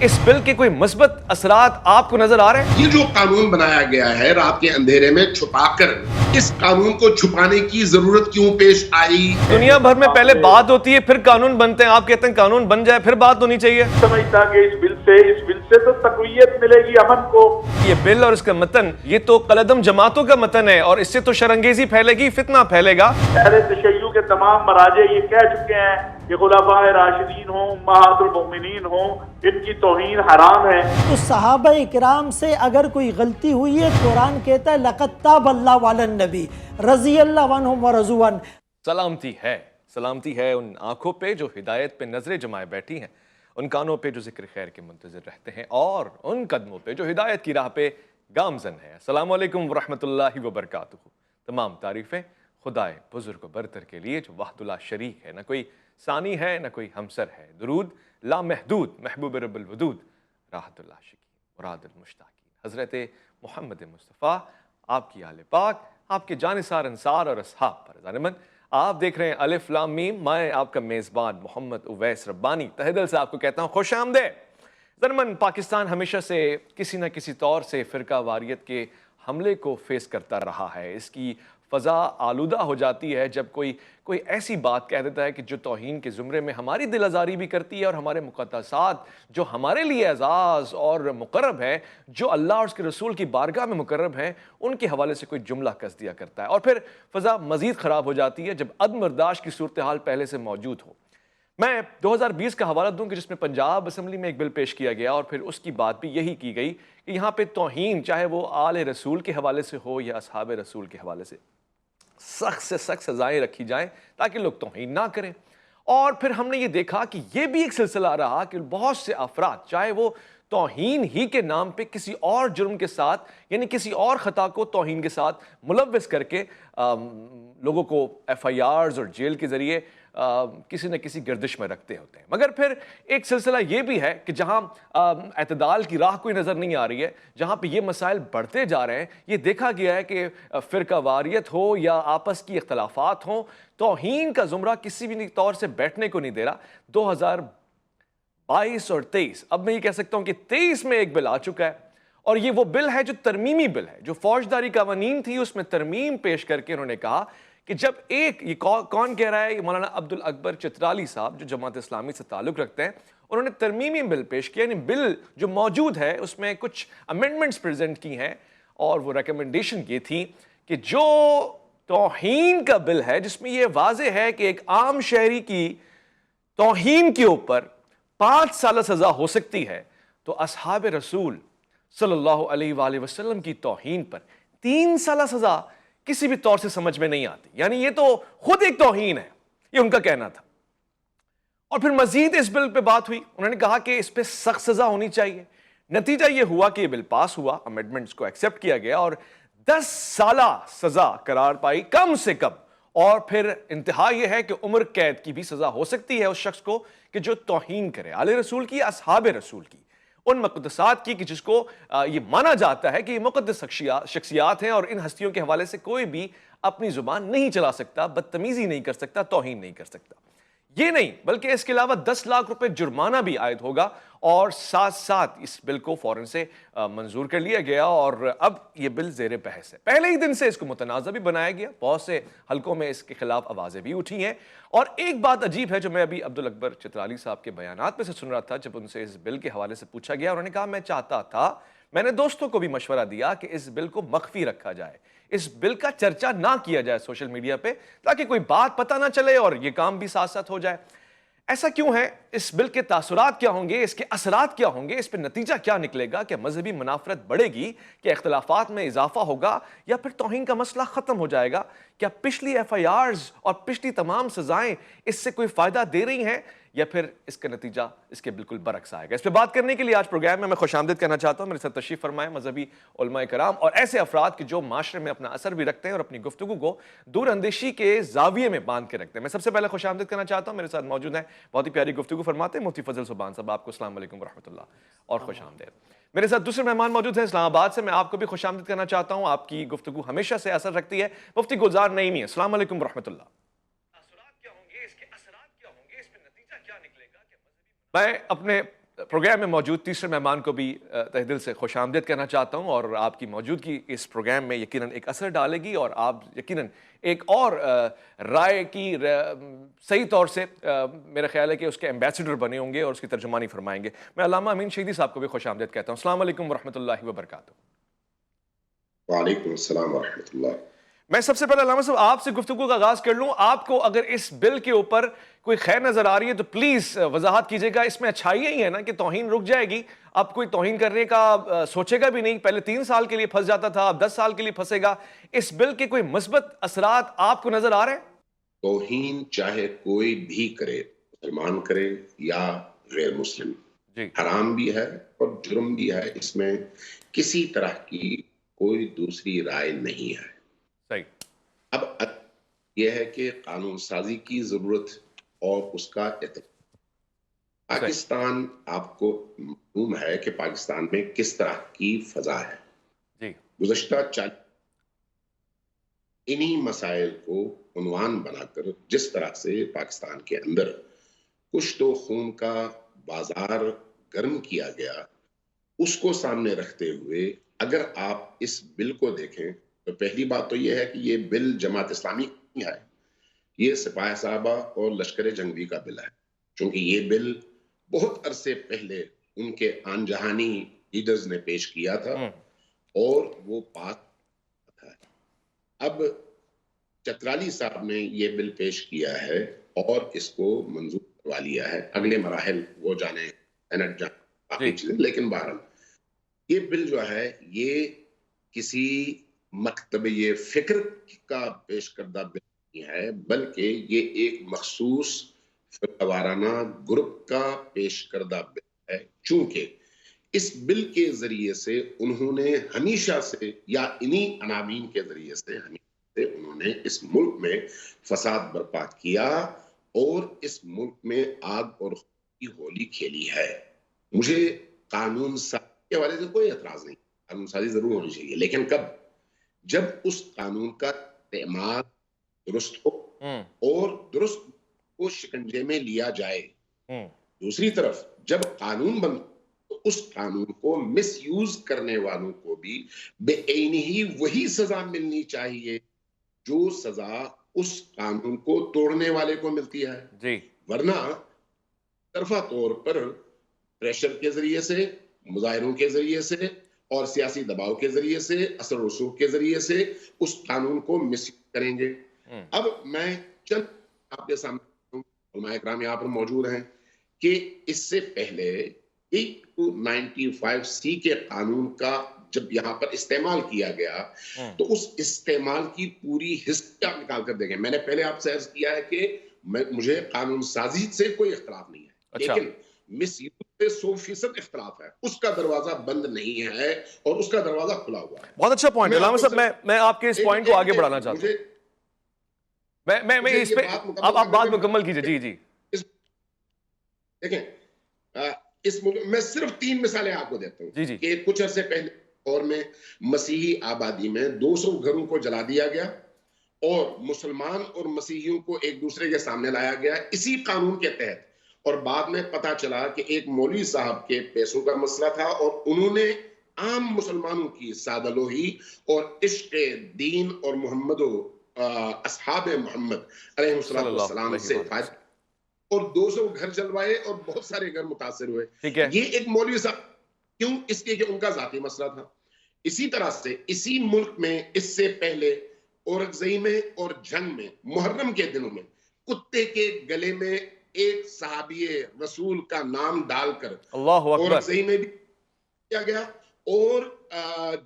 اس بل کے کوئی مثبت اثرات آپ کو نظر آ رہے ہیں؟ یہ جو قانون بنایا گیا ہے رات کے اندھیرے میں چھپا کر، اس قانون کو چھپانے کی ضرورت کیوں پیش آئی؟ دنیا بھر میں پہلے بات ہوتی ہے پھر قانون بنتے ہیں، آپ کہتے ہیں قانون بن جائے پھر بات ہونی چاہیے۔ سمجھتا کہ اس بل سے تو تقویت ملے گی امن کو۔ یہ بل اور اس کا متن یہ تو قلعدم جماعتوں کا متن ہے اور اس سے تو شرانگیزی پھیلے گی، فتنہ پھیلے گا۔ اہل تشیع کے تمام مراجع یہ کہہ چکے ہیں کہ خلفاء راشدین ہوں، امہات المؤمنین ہوں، ان کی توہین حرام ہے۔ تو صحابہ اکرام سے اگر کوئی غلطی ہوئی ہے، قرآن کہتا ہے لَقَدْ تَابَ اللَّهُ عَلَى النَّبِيِّ رضی اللہ عنہم ورضوا عنہ۔ سلامتی ہے ان آنکھوں پہ جو ہدایت پہ نظریں جمائے بیٹھی ہیں، ان کانوں پہ جو ذکر خیر کے منتظر رہتے ہیں، اور ان قدموں پہ جو ہدایت کی راہ پہ گامزن ہے۔ السلام علیکم ورحمۃ اللہ وبرکاتہ۔ تمام تعریفیں خدائے بزرگ و برتر کے لیے جو وحدہ لا شریک ہے، نہ کوئی ثانی ہے نہ کوئی ہمسر ہے۔ درود لامحدود محبوب رب الودود، راحت اللہ شکی مراد المشتاقین، حضرت محمد مصطفیٰ، آپ کی آل پاک، آپ کے جانثار انصار اور اصحاب پر ظالمن۔ آپ دیکھ رہے ہیں الف لام میم، میں آپ کا میزبان محمد اویس ربانی تہہ دل سے آپ کو کہتا ہوں خوش آمدید۔ ظالمن، پاکستان ہمیشہ سے کسی نہ کسی طور سے فرقہ واریت کے حملے کو فیس کرتا رہا ہے۔ اس کی فضا آلودہ ہو جاتی ہے جب کوئی ایسی بات کہہ دیتا ہے کہ جو توہین کے زمرے میں ہماری دل آزاری بھی کرتی ہے، اور ہمارے مقدسات جو ہمارے لیے اعزاز اور مقرب ہے، جو اللہ اور اس کے رسول کی بارگاہ میں مقرب ہیں، ان کے حوالے سے کوئی جملہ کس دیا کرتا ہے، اور پھر فضا مزید خراب ہو جاتی ہے جب عدم برداشت کی صورتحال پہلے سے موجود ہو۔ میں 2020 کا حوالہ دوں کہ جس میں پنجاب اسمبلی میں ایک بل پیش کیا گیا، اور پھر اس کی بات بھی یہی کی گئی کہ یہاں پہ توہین چاہے وہ آل رسول کے حوالے سے ہو یا اصحاب رسول کے حوالے سے، سخت سے سخت سزائیں رکھی جائیں تاکہ لوگ توہین نہ کریں۔ اور پھر ہم نے یہ دیکھا کہ یہ بھی ایک سلسلہ رہا کہ بہت سے افراد چاہے وہ توہین ہی کے نام پہ کسی اور جرم کے ساتھ، یعنی کسی اور خطا کو توہین کے ساتھ ملوث کر کے لوگوں کو ایف آئی آرز اور جیل کے ذریعے کسی نہ کسی گردش میں رکھتے ہوتے ہیں۔ مگر پھر ایک سلسلہ یہ بھی ہے کہ جہاں اعتدال کی راہ کوئی نظر نہیں آ رہی ہے، جہاں پہ یہ مسائل بڑھتے جا رہے ہیں، یہ دیکھا گیا ہے کہ فرقہ واریت ہو یا آپس کی اختلافات ہوں، توہین کا زمرہ کسی بھی طور سے بیٹھنے کو نہیں دے رہا۔ 2022 اور 23، اب میں یہ کہہ سکتا ہوں کہ 23 میں ایک بل آ چکا ہے، اور یہ وہ بل ہے جو ترمیمی بل ہے، جو فوجداری قوانین تھی اس میں ترمیم پیش کر کے انہوں نے کہا کہ جب یہ کون کہہ رہا ہے، یہ مولانا عبد الاکبر چترالی صاحب جو جماعت اسلامی سے تعلق رکھتے ہیں، انہوں نے ترمیمی بل پیش کیا، یعنی بل جو موجود ہے اس میں کچھ امینڈمنٹس پریزنٹ کی ہیں، اور وہ ریکمنڈیشن یہ تھی کہ جو توہین کا بل ہے جس میں یہ واضح ہے کہ ایک عام شہری کی توہین کے اوپر 5 سالہ سزا ہو سکتی ہے، تو اصحاب رسول صلی اللہ علیہ وآلہ وسلم کی توہین پر 3 سالہ سزا کسی بھی طور سے سمجھ میں نہیں آتی، یعنی یہ تو خود ایک توہین ہے، یہ ان کا کہنا تھا۔ اور پھر مزید اس بل پہ بات ہوئی، انہوں نے کہا کہ اس پہ سخت سزا ہونی چاہیے۔ نتیجہ یہ ہوا کہ یہ بل پاس ہوا، امینڈمنٹس کو ایکسیپٹ کیا گیا، اور 10 سالہ سزا قرار پائی کم سے کم، اور پھر انتہا یہ ہے کہ عمر قید کی بھی سزا ہو سکتی ہے اس شخص کو کہ جو توہین کرے آل رسول کی، اصحاب رسول کی، ان مقدسات کی کہ جس کو یہ مانا جاتا ہے کہ یہ مقدس شخصیات ہیں، اور ان ہستیوں کے حوالے سے کوئی بھی اپنی زبان نہیں چلا سکتا، بدتمیزی نہیں کر سکتا، توہین نہیں کر سکتا۔ یہ نہیں بلکہ اس کے علاوہ 10 لاکھ روپے جرمانہ بھی عائد ہوگا، اور ساتھ ساتھ اس بل کو فوراً سے منظور کر لیا گیا، اور اب یہ بل زیر بحث ہے۔ پہلے ہی دن سے اس کو متنازع بھی بنایا گیا، بہت سے حلقوں میں اس کے خلاف آوازیں بھی اٹھی ہیں۔ اور ایک بات عجیب ہے جو میں ابھی عبد الاکبر چترالی صاحب کے بیانات میں سے سن رہا تھا، جب ان سے اس بل کے حوالے سے پوچھا گیا، انہوں نے کہا میں چاہتا تھا، میں نے دوستوں کو بھی مشورہ دیا کہ اس بل کو مخفی رکھا جائے، اس بل کا چرچا نہ کیا جائے سوشل میڈیا پہ، تاکہ کوئی بات پتہ نہ چلے اور یہ کام بھی ساتھ ساتھ ہو جائے۔ ایسا کیوں ہے؟ اس بل کے تاثرات کیا ہوں گے، اس کے اثرات کیا ہوں گے، اس پہ نتیجہ کیا نکلے گا؟ کہ مذہبی منافرت بڑھے گی، کہ اختلافات میں اضافہ ہوگا، یا پھر توہین کا مسئلہ ختم ہو جائے گا؟ کیا پچھلی ایف آئی آرز اور پچھلی تمام سزائیں اس سے کوئی فائدہ دے رہی ہیں، یا پھر اس کا نتیجہ اس کے بالکل برعکس آئے گا؟ اس پہ بات کرنے کے لیے آج پروگرام میں خوش آمدید کہنا چاہتا ہوں، میرے ساتھ تشریف فرمائیں مذہبی علماء کرام اور ایسے افراد کہ جو معاشرے میں اپنا اثر بھی رکھتے ہیں اور اپنی گفتگو کو دور اندیشی کے زاویے میں باندھ کے رکھتے ہیں۔ میں سب سے پہلے خوش آمدید کرنا چاہتا ہوں، میرے ساتھ موجود ہیں بہت ہی پیاری گفتگو فرماتے ہیں مفتی فضل سبحان صاحب، آپ کو السلام علیکم ورحمۃ اللہ اور خوش آمدید۔ میرے ساتھ دوسرے مہمان موجود ہیں اسلام آباد سے، میں آپ کو بھی خوش آمدید کرنا چاہتا ہوں، آپ کی گفتگو ہمیشہ سے اثر رکھتی ہے، مفتی گلزار نعیمی، السلام علیکم ورحمۃ اللہ۔ میں اپنے پروگرام میں موجود تیسرے مہمان کو بھی تہ دل سے خوش آمدید کہنا چاہتا ہوں، اور آپ کی موجودگی اس پروگرام میں یقیناً ایک اثر ڈالے گی، اور آپ یقیناً ایک اور رائے کی صحیح طور سے میرا خیال ہے کہ اس کے ایمبیسڈر بنے ہوں گے اور اس کی ترجمانی فرمائیں گے۔ میں علامہ امین شہیدی صاحب کو بھی خوش آمدید کہتا ہوں۔ السلام علیکم ورحمۃ اللہ وبرکاتہ۔ وعلیکم السلام ورحمۃ اللہ۔ میں سب سے پہلے علامہ صاحب آپ سے گفتگو کا آغاز کر لوں، آپ کو اگر اس بل کے اوپر کوئی خیر نظر آ رہی ہے تو پلیز وضاحت کیجیے گا۔ اس میں اچھائی ہی ہے نا کہ توہین رک جائے گی، اب کوئی توہین کرنے کا سوچے گا بھی نہیں، پہلے 3 سال کے لیے پھنس جاتا تھا، اب 10 سال کے لیے پھنسے گا۔ اس بل کے کوئی مثبت اثرات آپ کو نظر آ رہے ہیں؟ توہین چاہے کوئی بھی کرے، مسلمان کرے یا غیر مسلم، جی حرام بھی ہے اور جرم بھی ہے، اس میں کسی طرح کی کوئی دوسری رائے نہیں ہے۔ صحیح۔ اب یہ ہے کہ قانون سازی کی ضرورت اور اس کا اتفاق۔ پاکستان، آپ کو معلوم ہے کہ پاکستان میں کس طرح کی فضا ہے۔ جی گزشتہ 40 انہی مسائل کو عنوان بنا کر جس طرح سے پاکستان کے اندر کشت و خون کا بازار گرم کیا گیا، اس کو سامنے رکھتے ہوئے اگر آپ اس بل کو دیکھیں تو پہلی بات تو یہ ہے کہ یہ بل جماعت اسلامی نہیں ہے، یہ سپاہ صحابہ اور لشکر جنگی کا بل ہے، چونکہ یہ بل بہت عرصے پہلے ان کے آن جہانی لیڈرز نے پیش کیا تھا اور وہ پاس تھا۔ اب چترالی صاحب نے یہ بل پیش کیا ہے اور اس کو منظور کروا لیا ہے، اگلے مراحل وہ جانے سینٹ جانے باقی چیزیں، لیکن بہرحال یہ بل جو ہے یہ کسی مکتب یہ فکر کا پیش کردہ بل نہیں ہے، بلکہ یہ ایک مخصوص فرقہ وارانہ گروپ کا پیش کردہ بل ہے، چونکہ اس بل کے ذریعے سے انہوں نے ہمیشہ سے یا انہی عناوین کے ذریعے سے انہوں نے اس ملک میں فساد برپا کیا اور اس ملک میں آگ اور خون کی ہولی کھیلی ہے۔ مجھے قانون سازی کے حوالے سے کوئی اعتراض نہیں، قانون سازی ضرور ہونی چاہیے، لیکن کب؟ جب اس قانون کا استعمال درست ہو اور درست کو شکنجے میں لیا جائے۔ دوسری طرف جب قانون بن تو اس قانون کو مس یوز کرنے والوں کو بھی بے عینی ہی وہی سزا ملنی چاہیے جو سزا اس قانون کو توڑنے والے کو ملتی ہے۔ جی ورنہ طرفہ طور پر پریشر کے ذریعے سے، مظاہروں کے ذریعے سے اور سیاسی دباؤ کے ذریعے سے، اثر و رسوخ کے ذریعے سے اس قانون کو مس کریں گے۔ اب میں چند آپ کے سامنے علماء اکرام یہاں پر موجود ہیں کہ اس سے پہلے 295C کے قانون کا جب یہاں پر استعمال کیا گیا تو اس استعمال کی پوری ہسٹری آپ نکال کر دیکھیں۔ میں نے پہلے آپ سے عرض کیا ہے کہ مجھے قانون سازی سے کوئی اختلاف نہیں ہے، لیکن مس یوز سے 100% اختلاف ہے، اس کا دروازہ بند نہیں ہے اور اس کا دروازہ کھلا ہوا ہے۔ بہت اچھا پوائنٹ علامہ صاحب، میں آپ کے اس پوائنٹ کو آگے بڑھانا چاہتا ہوں۔ میں اس پہ آپ بات مکمل کیجئے۔ جی جی دیکھیں، اس ملک میں صرف 3 مثالیں آپ کو دیتا ہوں جی کہ کچھ عرصے پہلے اور میں مسیحی آبادی میں 200 گھروں کو جلا دیا گیا اور مسلمان اور مسیحیوں کو ایک دوسرے کے سامنے لایا گیا اسی قانون کے تحت، اور بعد میں پتا چلا کہ ایک مولوی صاحب کے پیسوں کا مسئلہ تھا اور انہوں نے عام مسلمانوں کی سادلوہی اور عشق دین اور محمد و اصحاب محمد علیہ السلام سے فائدہ، اور 200 گھر جلوائے اور بہت سارے گھر متاثر ہوئے۔ یہ ایک مولوی صاحب، کیوں؟ اس لیے کہ ان کا ذاتی مسئلہ تھا۔ اسی طرح سے اسی ملک میں اس سے پہلے اورکزئی میں اور جنگ میں محرم کے دنوں میں کتے کے گلے میں ایک صحابی رسول کا نام ڈال کر اورکزئی میں بھی کیا گیا اور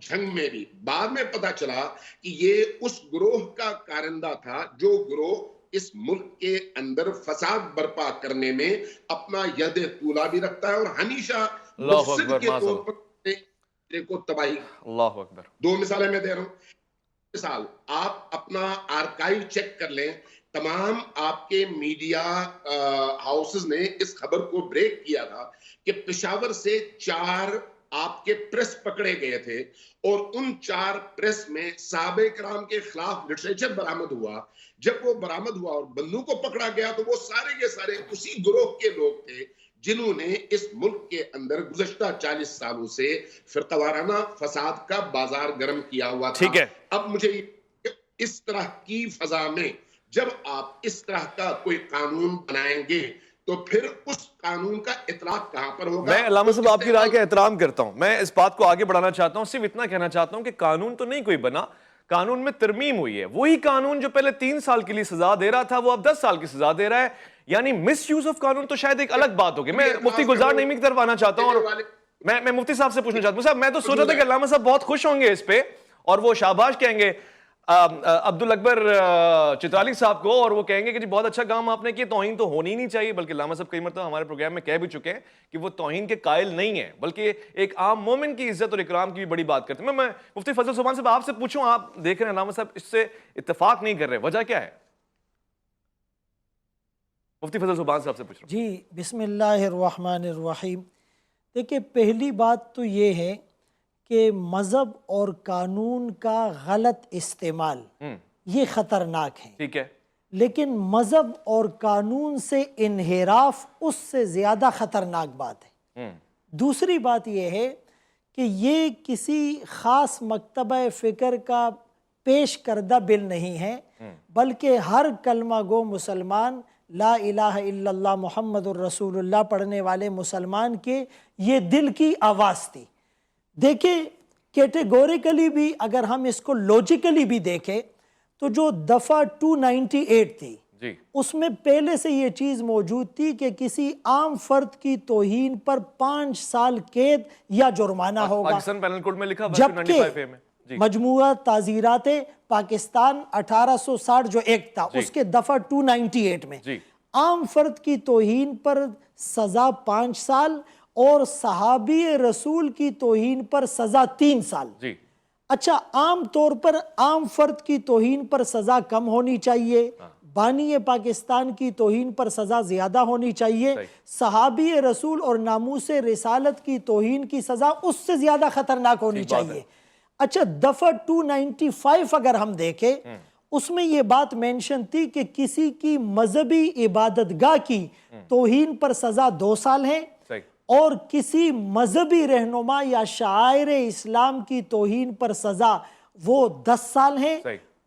جنگ میں بھی۔ بعد میں پتا چلا کہ یہ اس گروہ کا کارندہ تھا جو گروہ اس ملک کے اندر فساد برپا کرنے میں اپنا ید طولہ بھی رکھتا ہے اور ہمیشہ مفسد کے طور پر کو تباہی۔ اللہ اکبر۔ 2 مثالیں میں دے رہا ہوں۔ مثال، آپ اپنا آرکائیو چیک کر لیں، تمام آپ کے میڈیا ہاؤسز نے اس خبر کو بریک کیا تھا کہ پشاور سے 4 آپ کے پریس پکڑے گئے تھے اور ان 4 پریس میں صحابہ کرام کے خلاف لٹریچر برآمد ہوا۔ جب وہ برآمد ہوا اور بندوں کو پکڑا گیا تو وہ سارے کے سارے اسی گروہ کے لوگ تھے جنہوں نے اس ملک کے اندر گزشتہ 40 سالوں سے فرقہ وارانہ فساد کا بازار گرم کیا ہوا تھا. ٹھیک ہے. اب مجھے اس طرح کی فضا میں جب آپ اس طرح کا کوئی قانون بنائیں گے تو پھر اس قانون کا اطلاق کہاں پر ہوگا؟ میں علامہ صاحب آپ کی رائے کا احترام کرتا ہوں. میں اس بات کو آگے بڑھانا چاہتا ہوں. صرف اتنا کہنا چاہتا ہوں کہ قانون تو نہیں کوئی بنا, قانون میں ترمیم ہوئی ہے. وہی قانون جو پہلے 3 سال کے لیے سزا دے رہا تھا وہ اب 10 سال کی سزا دے رہا ہے. یعنی مس یوز آف قانون تو شاید ایک الگ بات ہوگی. میں مفتی گلزار نعیمی کی طرف آنا چاہتا ہوں اور میں مفتی صاحب سے پوچھنا چاہتا ہوں. صاحب میں تو سوچ رہا تھا کہ علامہ صاحب بہت خوش ہوں گے اس پہ اور وہ شاباش کہیں گے عبد الاکبر چترالی صاحب کو, اور وہ کہیں گے کہ جی بہت اچھا کام آپ نے کیا. توہین تو ہونی نہیں چاہیے, بلکہ علامہ صاحب کئی مرتبہ ہمارے پروگرام میں کہہ بھی چکے ہیں کہ وہ توہین کے قائل نہیں ہیں, بلکہ ایک عام مومن کی عزت اور اکرام کی بھی بڑی بات کرتے ہیں. میں مفتی فضل سبحان صاحب آپ سے پوچھوں, آپ دیکھ رہے ہیں علامہ صاحب اس سے اتفاق نہیں کر رہے, وجہ کیا ہے؟ مفتی فضل سبحان صاحب سے پوچھ رہا ہوں. جی بسم اللہ الرحمن الرحیم. دیکھیں پہلی بات تو یہ ہے کہ مذہب اور قانون کا غلط استعمال یہ خطرناک ہے. ٹھیک ہے. لیکن مذہب اور قانون سے انحراف اس سے زیادہ خطرناک بات ہے. دوسری بات یہ ہے کہ یہ کسی خاص مکتبہ فکر کا پیش کردہ بل نہیں ہے, بلکہ ہر کلمہ گو مسلمان لا الہ الا اللہ محمد الرسول اللہ پڑھنے والے مسلمان کے یہ دل کی آواز تھی. دیکھیں کیٹیگوریکلی بھی اگر ہم اس کو لوجیکلی بھی دیکھیں تو جو دفعہ 298 تھی اس میں پہلے سے یہ چیز موجود تھی کہ کسی عام فرد کی توہین پر 5 سال قید یا جرمانہ ہوگا, پاکستان پینل کوڈ میں لکھا جبکہ مجموعہ تعزیرات پاکستان 1860 جو ایکٹ تھا اس کے دفعہ 298 میں عام فرد کی توہین پر سزا 5 سال اور صحابی رسول کی توہین پر سزا 3 سال. اچھا, عام طور پر عام فرد کی توہین پر سزا کم ہونی چاہیے, بانی پاکستان کی توہین پر سزا زیادہ ہونی چاہیے, صحابی رسول اور ناموس رسالت کی توہین کی سزا اس سے زیادہ خطرناک ہونی چاہیے. اچھا, دفعہ 295 اگر ہم دیکھیں اس میں یہ بات مینشن تھی کہ کسی کی مذہبی عبادت گاہ کی توہین پر سزا 2 سال ہے اور کسی مذہبی رہنما یا شاعر اسلام کی توہین پر سزا وہ 10 سال ہے.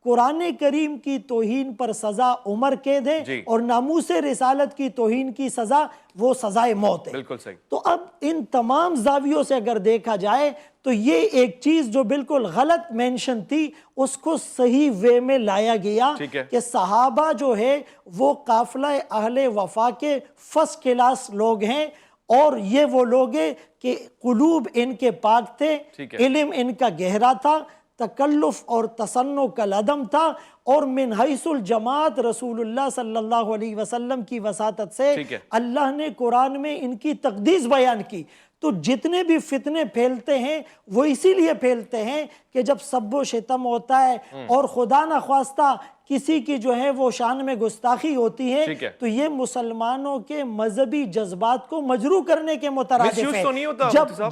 قرآن کریم کی توہین پر سزا عمر قید ہے اور ناموس رسالت کی توہین کی سزا وہ سزائے موت ہے. بالکل صحیح. تو اب ان تمام زاویوں سے اگر دیکھا جائے تو یہ ایک چیز جو بالکل غلط مینشن تھی اس کو صحیح وے میں لایا گیا کہ صحابہ جو ہے وہ قافلہ اہل وفا کے فرسٹ کلاس لوگ ہیں اور یہ وہ لوگ ہیں کہ قلوب ان کے پاک تھے, علم ان کا گہرا تھا, تکلف اور تصنع کا عدم تھا, اور من حیث الجماعت رسول اللہ صلی اللہ علیہ وسلم کی وساطت سے اللہ نے قرآن میں ان کی تقدیس بیان کی. تو جتنے بھی فتنے پھیلتے ہیں وہ اسی لیے پھیلتے ہیں کہ جب سب و شتم ہوتا ہے اور خدا نخواستہ کسی کی جو ہے وہ شان میں گستاخی ہوتی ہے تو یہ مسلمانوں کے مذہبی جذبات کو مجروح کرنے کے مترادف ہے.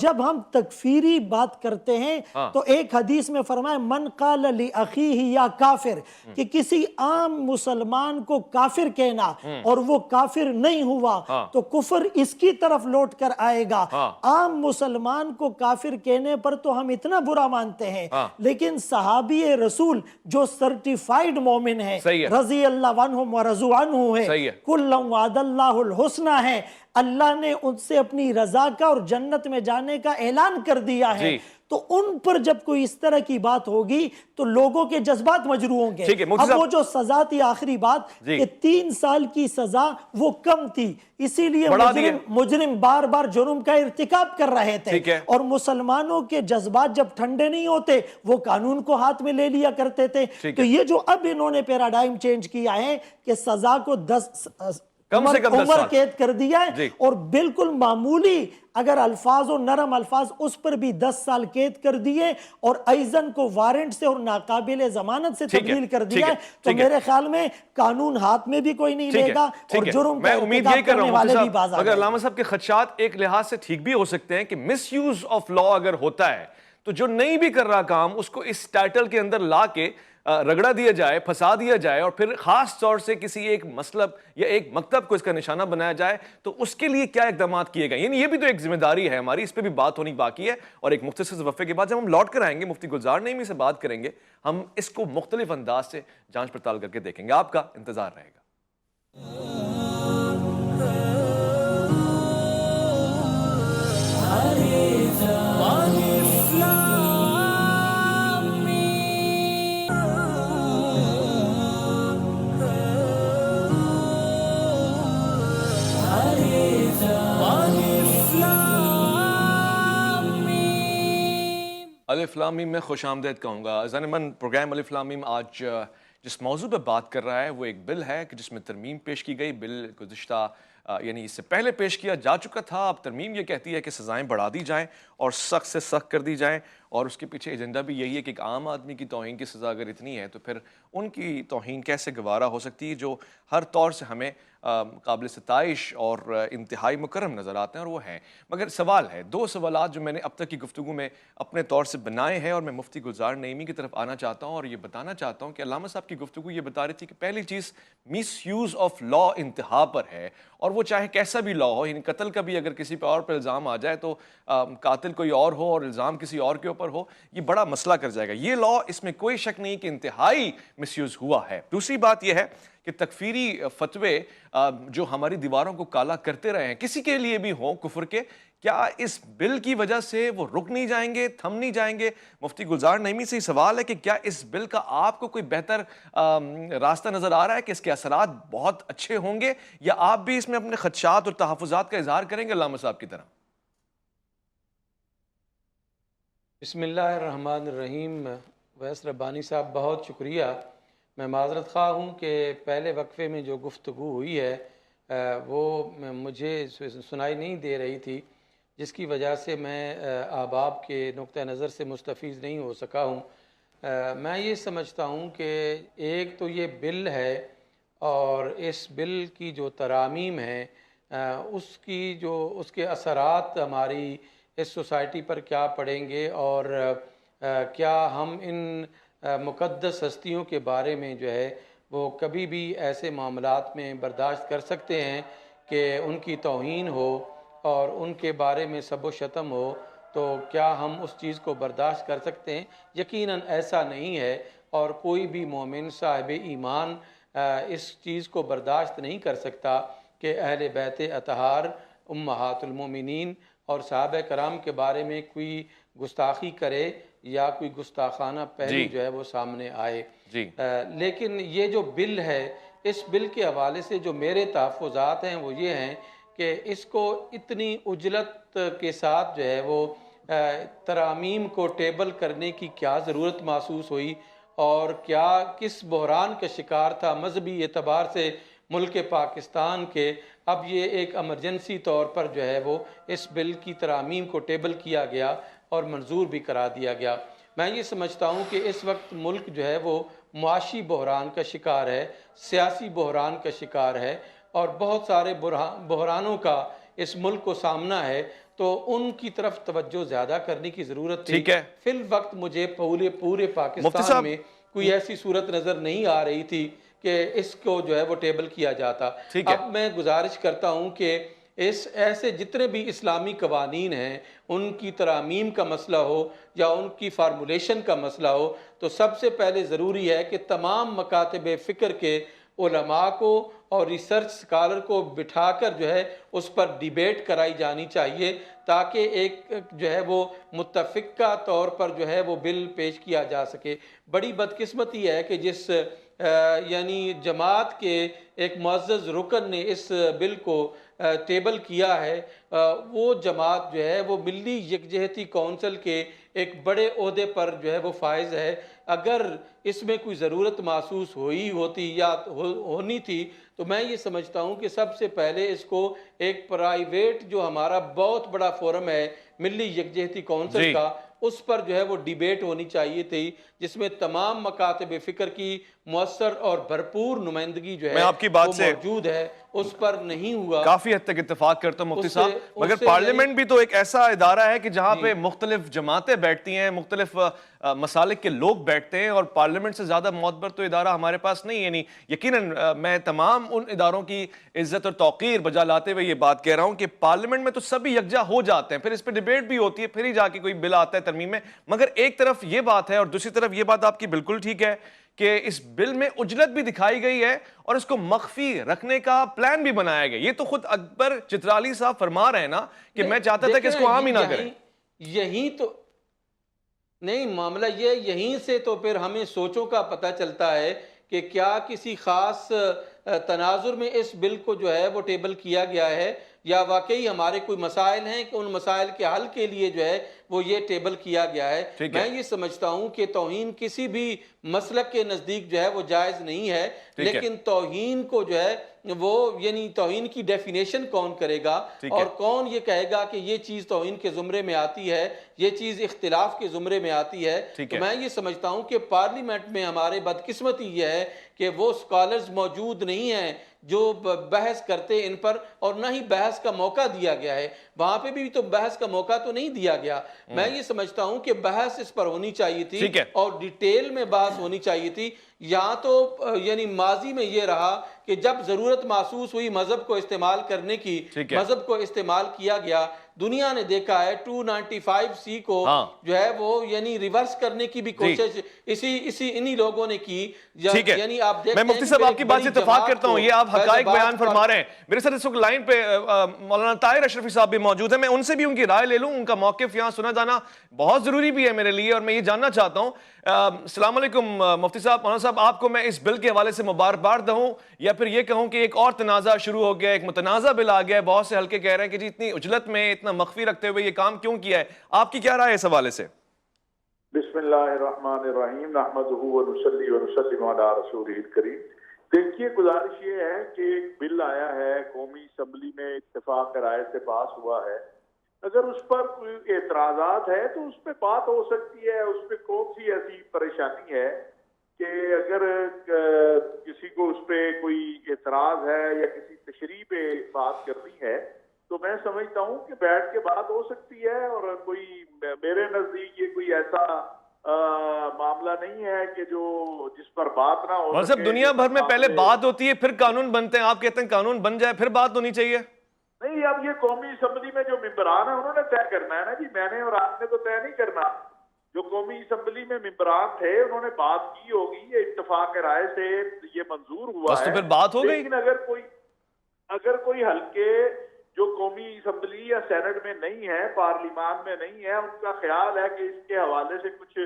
جب ہم تکفیری بات کرتے ہیں تو ایک حدیث میں فرمائے من قال لأخیہ یا کافر, کہ کسی عام مسلمان کو کافر کہنا اور وہ کافر نہیں ہوا تو کفر اس کی طرف لوٹ کر آئے گا. عام مسلمان کو کافر کہنے پر تو ہم اتنا برا مانتے ہیں, لیکن صحابی رسول جو سرٹیفائیڈ مومن ہے, رضی اللہ عنہم ورضوا عنہ ہے, کلا وعد اللہ الحسنى ہے, اللہ نے ان سے اپنی رضا کا اور جنت میں جانے کا اعلان کر دیا ہے. تو ان پر جب کوئی اس طرح کی بات ہوگی تو لوگوں کے جذبات مجروح ہوں گے. اب وہ جو سزا تھی آخری بات کہ 3 سال کی سزا وہ کم تھی, اسی لیے مجرم بار بار جرم کا ارتکاب کر رہے تھے اور مسلمانوں کے جذبات جب ٹھنڈے نہیں ہوتے وہ قانون کو ہاتھ میں لے لیا کرتے تھے. تو یہ جو اب انہوں نے پیراڈائم چینج کیا ہے کہ سزا کو 10 عمر قید کر دیا ہے اور بالکل معمولی اگر الفاظ و نرم الفاظ اس پر بھی 10 سال قید کر دیے اور ایزن کو وارنٹ سے اور ناقابل ضمانت سے تبدیل کر دیا ہے تو میرے خیال میں قانون ہاتھ میں بھی کوئی نہیں لے گا اور جرم کا ارتکاب کرنے والے بھی باز آ اگر علامہ صاحب کے خدشات ایک لحاظ سے ٹھیک بھی ہو سکتے ہیں کہ مس یوز آف لا اگر ہوتا ہے تو جو نہیں بھی کر رہا کام اس کو اس ٹائٹل کے اندر لا کے رگڑا دیا جائے, پھنسا دیا جائے اور پھر خاص طور سے کسی ایک مسلب یا ایک مکتب کو اس کا نشانہ بنایا جائے, تو اس کے لیے کیا اقدامات کیے گئے؟ یعنی یہ بھی تو ایک ذمہ داری ہے ہماری, اس پہ بھی بات ہونی باقی ہے. اور ایک مختصر وقفے کے بعد جب ہم لوٹ کر آئیں گے مفتی گلزار نعیمی سے بات کریں گے, ہم اس کو مختلف انداز سے جانچ پڑتال کر کے دیکھیں گے. آپ کا انتظار رہے گا. الف لام میم میں خوش آمدید کہوں گا. عزیزان من, پروگرام الف لام میم آج جس موضوع پہ بات کر رہا ہے وہ ایک بل ہے کہ جس میں ترمیم پیش کی گئی. بل گزشتہ یعنی اس سے پہلے پیش کیا جا چکا تھا. اب ترمیم یہ کہتی ہے کہ سزائیں بڑھا دی جائیں اور سخت سے سخت کر دی جائیں, اور اس کے پیچھے ایجنڈا بھی یہی ہے کہ ایک عام آدمی کی توہین کی سزا اگر اتنی ہے تو پھر ان کی توہین کیسے گوارا ہو سکتی ہے جو ہر طور سے ہمیں قابل ستائش اور انتہائی مکرم نظر آتے ہیں, اور وہ ہیں. مگر سوال ہے, دو سوالات جو میں نے اب تک کی گفتگو میں اپنے طور سے بنائے ہیں, اور میں مفتی گلزار نعیمی کی طرف آنا چاہتا ہوں اور یہ بتانا چاہتا ہوں کہ علامہ صاحب کی گفتگو یہ بتا رہی تھی کہ پہلی چیز مس یوز آف لا انتہا پر ہے, اور وہ چاہے کیسا بھی لا ہو. یعنی قتل کا بھی اگر کسی پہ اور پہ الزام آ جائے تو قاتل کوئی اور ہو اور الزام کسی اور کے اوپر ہو, یہ بڑا مسئلہ کر جائے گا. یہ لا, اس میں کوئی شک نہیں کہ انتہائی مس یوز ہوا ہے. دوسری بات یہ ہے کہ تکفیری فتوے جو ہماری دیواروں کو کالا کرتے رہے ہیں, کسی کے لیے بھی ہوں کفر کے, کیا اس بل کی وجہ سے وہ رک نہیں جائیں گے, تھم نہیں جائیں گے؟ مفتی گلزار نعیمی سے سوال ہے کہ کیا اس بل کا آپ کو کوئی بہتر راستہ نظر آ رہا ہے کہ اس کے اثرات بہت اچھے ہوں گے, یا آپ بھی اس میں اپنے خدشات اور تحفظات کا اظہار کریں گے علامہ صاحب کی طرح؟ بسم اللہ الرحمن الرحیم. ویس ربانی صاحب بہت شکریہ. میں معذرت خواہ ہوں کہ پہلے وقفے میں جو گفتگو ہوئی ہے وہ مجھے سنائی نہیں دے رہی تھی, جس کی وجہ سے میں احباب کے نقطہ نظر سے مستفیض نہیں ہو سکا ہوں. میں یہ سمجھتا ہوں کہ ایک تو یہ بل ہے, اور اس بل کی جو ترامیم ہے اس کے اثرات ہماری اس سوسائٹی پر کیا پڑیں گے, اور کیا ہم ان مقدس ہستیوں کے بارے میں جو ہے وہ کبھی بھی ایسے معاملات میں برداشت کر سکتے ہیں کہ ان کی توہین ہو اور ان کے بارے میں سب و شتم ہو, تو کیا ہم اس چیز کو برداشت کر سکتے ہیں؟ یقیناً ایسا نہیں ہے, اور کوئی بھی مومن صاحب ایمان اس چیز کو برداشت نہیں کر سکتا کہ اہل بیت اطہار امہات المومنین اور صحابہ کرام کے بارے میں کوئی گستاخی کرے یا کوئی گستاخانہ پہلو جو ہے وہ سامنے آئے. لیکن یہ جو بل ہے, اس بل کے حوالے سے جو میرے تحفظات ہیں وہ یہ ہیں کہ اس کو اتنی عجلت کے ساتھ جو ہے وہ ترامیم کو ٹیبل کرنے کی کیا ضرورت محسوس ہوئی, اور کیا کس بحران کا شکار تھا مذہبی اعتبار سے ملک پاکستان کے. اب یہ ایک ایمرجنسی طور پر جو ہے وہ اس بل کی ترامیم کو ٹیبل کیا گیا اور منظور بھی کرا دیا گیا. میں یہ سمجھتا ہوں کہ اس وقت ملک جو ہے وہ معاشی بحران کا شکار ہے, سیاسی بحران کا شکار ہے, اور بہت سارے بحرانوں کا اس ملک کو سامنا ہے, تو ان کی طرف توجہ زیادہ کرنے کی ضرورت تھی. فی الوقت مجھے پورے پاکستان میں کوئی ایسی صورت نظر نہیں آ رہی تھی کہ اس کو جو ہے وہ ٹیبل کیا جاتا. اب میں گزارش کرتا ہوں کہ ایسے جتنے بھی اسلامی قوانین ہیں ان کی ترامیم کا مسئلہ ہو یا ان کی فارمولیشن کا مسئلہ ہو, تو سب سے پہلے ضروری ہے کہ تمام مکاتب فکر کے علماء کو اور ریسرچ سکالر کو بٹھا کر جو ہے اس پر ڈیبیٹ کرائی جانی چاہیے, تاکہ ایک جو ہے وہ متفقہ طور پر جو ہے وہ بل پیش کیا جا سکے. بڑی بدقسمتی ہے کہ جس یعنی جماعت کے ایک معزز رکن نے اس بل کو ٹیبل کیا ہے, وہ جماعت جو ہے وہ ملی یکجہتی کونسل کے ایک بڑے عہدے پر جو ہے وہ فائز ہے. اگر اس میں کوئی ضرورت محسوس ہوتی یا ہونی تھی, تو میں یہ سمجھتا ہوں کہ سب سے پہلے اس کو ایک پرائیویٹ جو ہمارا بہت بڑا فورم ہے ملی یکجہتی کونسل کا, اس پر جو ہے وہ ڈیبیٹ ہونی چاہیے تھی, جس میں تمام مکاتب فکر کی مؤثر اور بھرپور نمائندگی جو ہے وہ موجود ہے. اس پر نہیں ہوا. کافی حد تک اتفاق کرتا ہوں مفتی صاحب. مگر پارلیمنٹ بھی تو ایک ایسا ادارہ ہے کہ جہاں پہ مختلف جماعتیں بیٹھتی ہیں، مختلف مسالک کے لوگ بیٹھتے ہیں، اور پارلیمنٹ سے زیادہ معتبر تو ادارہ ہمارے پاس نہیں ہے. یعنی یقیناً میں تمام ان اداروں کی عزت اور توقیر بجا لاتے ہوئے یہ بات کہہ رہا ہوں کہ پارلیمنٹ میں تو سبھی یکجا ہو جاتے ہیں، پھر اس پہ ڈیبیٹ بھی ہوتی ہے، پھر ہی جا کے کوئی بل آتا ہے ترمیم میں. مگر ایک طرف یہ بات ہے اور دوسری طرف یہ بات آپ کی بالکل ٹھیک ہے کہ اس بل میں عجلت بھی دکھائی گئی ہے اور اس کو مخفی رکھنے کا پلان بھی بنایا گیا. یہ تو خود اکبر چترالی صاحب فرما رہے ہیں نا کہ میں چاہتا تھا کہ اس کو عام ہی نہ کریں. یہی تو نہیں معاملہ، یہیں سے تو پھر ہمیں سوچوں کا پتہ چلتا ہے کہ کیا کسی خاص تناظر میں اس بل کو جو ہے وہ ٹیبل کیا گیا ہے، یا واقعی ہمارے کوئی مسائل ہیں کہ ان مسائل کے حل کے لیے جو ہے وہ یہ ٹیبل کیا گیا ہے. میں یہ سمجھتا ہوں کہ توہین کسی بھی مسلک کے نزدیک جو ہے وہ جائز نہیں ہے، لیکن توہین کو جو ہے وہ یعنی توہین کی ڈیفینیشن کون کرے گا اور کون یہ کہے گا کہ یہ چیز توہین کے زمرے میں آتی ہے، یہ چیز اختلاف کے زمرے میں آتی ہے. تو میں یہ سمجھتا ہوں کہ پارلیمنٹ میں ہمارے بدقسمتی یہ ہے کہ وہ سکالرز موجود نہیں ہیں جو بحث کرتے ان پر، اور نہ ہی بحث کا موقع دیا گیا ہے. وہاں پہ بھی تو بحث کا موقع تو نہیں دیا گیا. میں یہ سمجھتا ہوں کہ بحث اس پر ہونی چاہیے تھی اور ڈیٹیل میں بحث ہونی چاہیے تھی. یہاں تو یعنی ماضی میں یہ رہا کہ جب ضرورت محسوس ہوئی مذہب کو استعمال کرنے کی، مذہب کو استعمال کیا گیا. دنیا نے دیکھا ہے 295C کو جو ہے وہ یعنی ریورس کرنے کی بھی کوشش انہی لوگوں نے کی. یعنی آپ دیکھتے ہیں، میں مفتی صاحب آپ کی بات سے اتفاق کرتا ہوں، یہ آپ حقائق بیان فرما رہے ہیں. میرے ساتھ اس وقت لائن پہ مولانا طاہر اشرفی صاحب بھی موجود ہیں. میں ان سے بھی ان کی رائے لے لوں. ان کا موقف یہاں سنا جانا بہت ضروری بھی ہے میرے لیے، اور میں یہ جاننا چاہتا ہوں. السلام علیکم مفتی صاحب. مولانا صاحب، آپ کو میں اس بل کے حوالے سے مبارکباد دوں یا پھر یہ کہوں کہ ایک اور تنازع شروع ہو گیا، ایک متنازع بل آ گیا ہے. بہت سے حلقے کہہ رہے ہیں کہ جی اتنی عجلت میں، اتنا مخفی رکھتے ہوئے یہ کام کیوں کیا ہے؟ آپ کی کیا رائے ہے اس حوالے سے؟ بسم اللہ الرحمن الرحیم، نحمدہ ونصلی ونسلم علی رسولہ الکریم. دیکھیے، گزارش یہ ہے کہ ایک بل آیا ہے، قومی اسمبلی میں اتفاق رائے سے پاس ہوا ہے. اگر اس پر کوئی اعتراضات ہے تو اس پہ بات ہو سکتی ہے. اس پہ کون سی ایسی پریشانی ہے کہ اگر کسی کو اس پہ کوئی اعتراض ہے یا کسی تشریح پہ بات کرنی ہے تو میں سمجھتا ہوں کہ بیٹھ کے بات ہو سکتی ہے. اور کوئی میرے نزدیک یہ کوئی ایسا معاملہ نہیں ہے کہ جس پر بات نہ ہو سکے. دنیا بھر میں پہلے بات ہوتی ہے پھر قانون بنتے ہیں. آپ کہتے ہیں قانون بن جائے پھر بات ہونی چاہیے؟ نہیں، اب یہ قومی اسمبلی میں جو ممبران ہیں انہوں نے طے کرنا ہے نا جی. میں نے اور آپ نے تو طے نہیں کرنا. جو قومی اسمبلی میں ممبران تھے انہوں نے بات کی ہوگی، یہ اتفاق رائے سے یہ منظور ہوا بس تو پھر بات ہو گئی. لیکن اگر کوئی حلقے جو قومی اسمبلی یا سینٹ میں نہیں ہے، پارلیمان میں نہیں ہے، ان کا خیال ہے کہ اس کے حوالے سے کچھ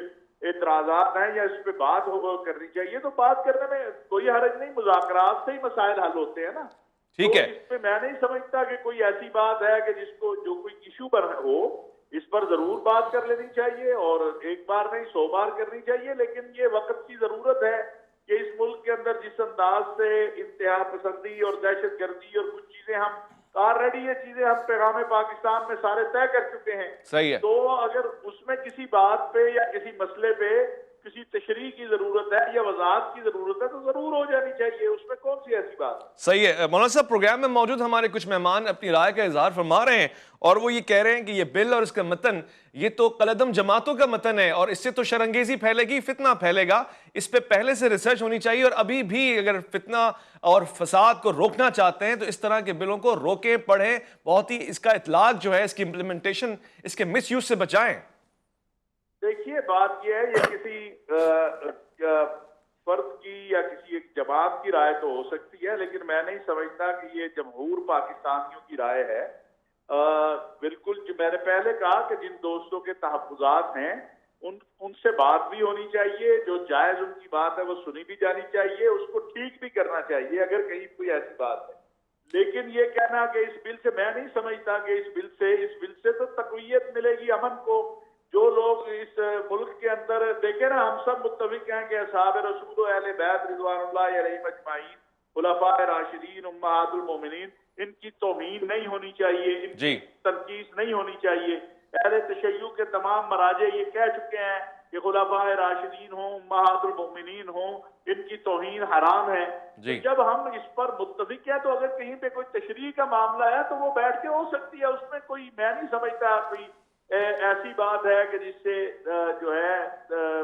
اعتراضات ہیں یا اس پہ بات کرنی چاہیے تو بات کرنے میں کوئی حرج نہیں. مذاکرات سے ہی مسائل حل ہوتے ہیں نا. ٹھیک ہے. اس پہ میں نہیں سمجھتا کہ کوئی ایسی بات ہے کہ جو کوئی ایشو پر ہو، اس پر ضرور بات کر لینی چاہیے اور ایک بار نہیں 100 بار کرنی چاہیے. لیکن یہ وقت کی ضرورت ہے کہ اس ملک کے اندر جس انداز سے انتہا پسندی اور دہشت گردی اور کچھ چیزیں ہم آلریڈی یہ چیزیں ہم پیغام پاکستان میں سارے طے کر چکے ہیں. صحیح ہے. تو اگر اس میں کسی بات پہ یا کسی مسئلے پہ کسی تشریح کی ضرورت ہے یا وضاحت کی ضرورت ہے تو ضرور ہو جانی چاہیے. اس میں کون سی ایسی بات؟ صحیح ہے. مولانا صاحب، پروگرام میں موجود ہمارے کچھ مہمان اپنی رائے کا اظہار فرما رہے ہیں اور وہ یہ کہہ رہے ہیں کہ یہ بل اور اس کا متن یہ تو قلعدم جماعتوں کا متن ہے اور اس سے تو شرانگیزی پھیلے گی، فتنہ پھیلے گا. اس پہ پہلے سے ریسرچ ہونی چاہیے اور ابھی بھی اگر فتنہ اور فساد کو روکنا چاہتے ہیں تو اس طرح کے بلوں کو روکیں، پڑھیں، بہت ہی اس کا اطلاق جو ہے، اس کی امپلیمنٹیشن، اس کے مس یوز سے بچائیں. دیکھیے، بات یہ ہے، یہ کسی فرد کی یا کسی ایک جماعت کی رائے تو ہو سکتی ہے، لیکن میں نہیں سمجھتا کہ یہ جمہور پاکستانیوں کی رائے ہے. بالکل جو میں نے پہلے کہا کہ جن دوستوں کے تحفظات ہیں ان سے بات بھی ہونی چاہیے. جو جائز ان کی بات ہے وہ سنی بھی جانی چاہیے، اس کو ٹھیک بھی کرنا چاہیے اگر کہیں کوئی ایسی بات ہے. لیکن یہ کہنا کہ اس بل سے، میں نہیں سمجھتا کہ اس بل سے تو تقویت ملے گی امن کو. جو لوگ اس ملک کے اندر دیکھیں نا، ہم سب متفق ہیں کہ اصحاب رسول و اہل بیت رضوان اللہ علیہم اجمعین، خلفاء راشدین، امہات المومنین، ان کی توہین نہیں ہونی چاہیے، ان کی تنقیص نہیں ہونی چاہیے. اہل تشیع کے تمام مراجع یہ کہہ چکے ہیں کہ خلفائے راشدین ہوں، امہات المؤمنین ہوں، ان کی توہین حرام ہے. جب ہم اس پر متفق ہیں تو اگر کہیں پہ کوئی تشریح کا معاملہ ہے تو وہ بیٹھ کے ہو سکتی ہے. اس میں کوئی، میں نہیں سمجھتا کوئی ایسی بات ہے کہ جس سے جو ہے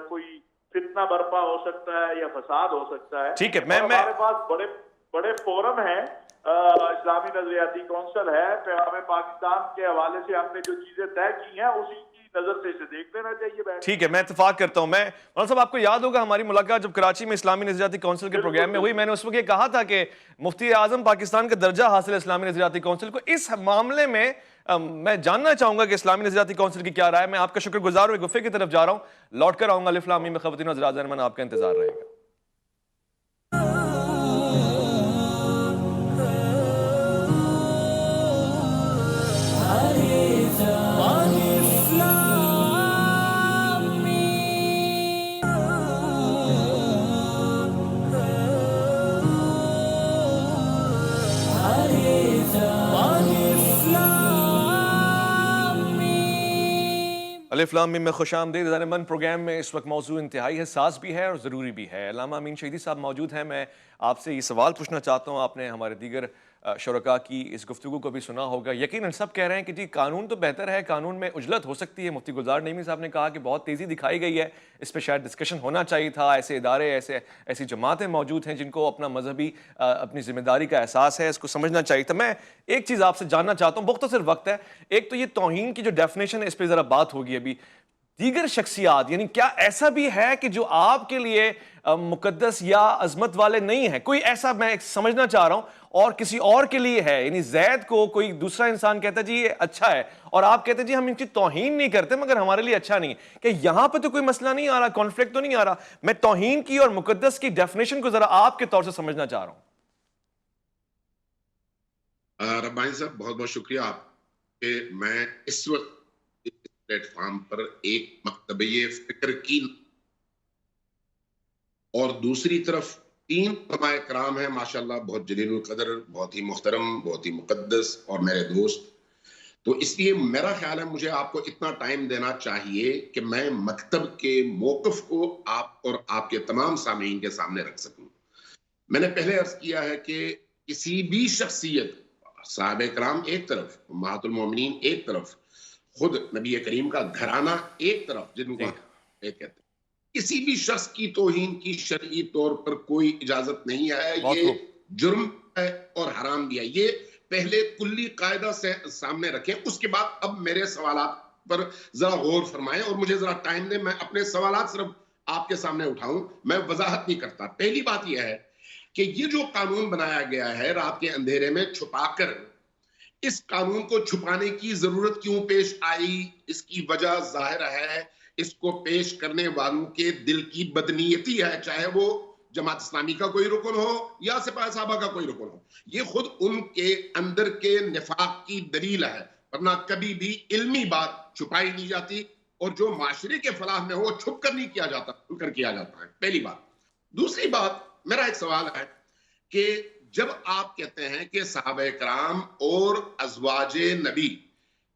کوئی فتنہ برپا ہو سکتا ہے یا فساد ہو سکتا ہے. ٹھیک ہے، ہمارے پاس بڑے فورم ہیں، اسلامی نظریاتی کونسل ہے. پیغام پاکستان کے حوالے سے ہم نے جو چیزیں طے کی ہیں اسی کی نظر سے اسے دیکھ لینا چاہیے. ٹھیک ہے، میں اتفاق کرتا ہوں. میں مولانا صاحب، آپ کو یاد ہوگا ہماری ملاقات جب کراچی میں اسلامی نظریاتی کونسل کے پروگرام میں ہوئی، میں نے اس وقت یہ کہا تھا کہ مفتی اعظم پاکستان کا درجہ حاصل ہے اسلامی نظریاتی کونسل کو. اس معاملے میں میں جاننا چاہوں گا کہ اسلامی نظریاتی کونسل کی کیا رائے ہے. میں آپ کا شکر گزار ہوں، گفے کی طرف جا رہا ہوں، لوٹ کر آؤں گا. الف لام میم میں خواتین و حضرات عنوان آپ کا انتظار رہے گا. الف لام میم میں خوش آمدید. زین من پروگرام میں اس وقت موضوع انتہائی حساس بھی ہے اور ضروری بھی ہے. علامہ امین شہیدی صاحب موجود ہیں. میں آپ سے یہ سوال پوچھنا چاہتا ہوں، آپ نے ہمارے دیگر شرکاء کی اس گفتگو کو بھی سنا ہوگا. یقیناً سب کہہ رہے ہیں کہ جی قانون تو بہتر ہے، قانون میں عجلت ہو سکتی ہے. مفتی گلزار نعیمی صاحب نے کہا کہ بہت تیزی دکھائی گئی ہے، اس پہ شاید ڈسکشن ہونا چاہیے تھا. ایسے ادارے، ایسی جماعتیں موجود ہیں جن کو اپنا مذہبی اپنی ذمہ داری کا احساس ہے، اس کو سمجھنا چاہیے تھا. میں ایک چیز آپ سے جاننا چاہتا ہوں، مختصر وقت ہے. ایک تو یہ توہین کی جو ڈیفینیشن ہے اس پہ ذرا بات ہوگی ابھی. دیگر شخصیات، یعنی کیا ایسا بھی ہے کہ جو آپ کے لیے مقدس یا عظمت والے نہیں ہیں؟ کوئی ایسا، میں سمجھنا چاہ رہا ہوں، اور کسی اور کے لیے ہے. یعنی زید کو کوئی دوسرا انسان کہتا ہے جی یہ اچھا ہے، اور آپ کہتے ہیں جی ہم ان کی توہین نہیں کرتے مگر ہمارے لیے اچھا نہیں ہے. کہ یہاں پہ تو کوئی مسئلہ نہیں آ رہا، کانفلکٹ تو نہیں آ رہا. میں توہین کی اور مقدس کی ڈیفینیشن کو ذرا آپ کے طور سے سمجھنا چاہ رہا ہوں. ربانی صاحب، بہت بہت شکریہ آپ کہ میں اس وقت پلیٹ فارم پر ایک مکتبہ فکر کی اور دوسری طرف 3 علماء کرام ہیں ماشاءاللہ، بہت جلیل القدر، بہت ہی محترم، بہت ہی مقدس اور میرے دوست. تو اس لیے میرا خیال ہے مجھے آپ کو اتنا ٹائم دینا چاہیے کہ میں مکتب کے موقف کو آپ اور آپ کے تمام سامعین کے سامنے رکھ سکوں. میں نے پہلے عرض کیا ہے کہ کسی بھی شخصیت، صحابہ کرام ایک طرف، امہات المومنین ایک طرف، خود نبی کریم کا گھرانہ ایک طرف، جن کو کہتے ہیں، کسی بھی شخص کی توہین کی شرعی طور پر کوئی اجازت نہیں ہے. یہ جرم ہے اور حرام بھی ہے. یہ پہلے کلی قاعدہ سے سامنے رکھیں. اس کے بعد اب میرے سوالات پر ذرا غور فرمائیں اور مجھے ذرا ٹائم دیں. میں اپنے سوالات صرف آپ کے سامنے اٹھاؤں، میں وضاحت نہیں کرتا. پہلی بات یہ ہے کہ یہ جو قانون بنایا گیا ہے رات کے اندھیرے میں چھپا کر، اس قانون کو چھپانے کی ضرورت کیوں پیش آئی؟ اس کی وجہ ظاہر ہے، اس کو پیش کرنے والوں کے دل کی بدنیتی ہے، چاہے وہ جماعت اسلامی کا کوئی رکن ہو یا سپاہ صحابہ کا کوئی رکن ہو. یہ خود ان کے اندر کے نفاق کی دلیل ہے، ورنہ کبھی بھی علمی بات چھپائی نہیں جاتی، اور جو معاشرے کے فلاح میں ہو چھپ کر نہیں کیا جاتا، کھل کر کیا جاتا ہے. پہلی بات. دوسری بات، میرا ایک سوال ہے کہ جب آپ کہتے ہیں کہ صحابہ کرام اور ازواج نبی،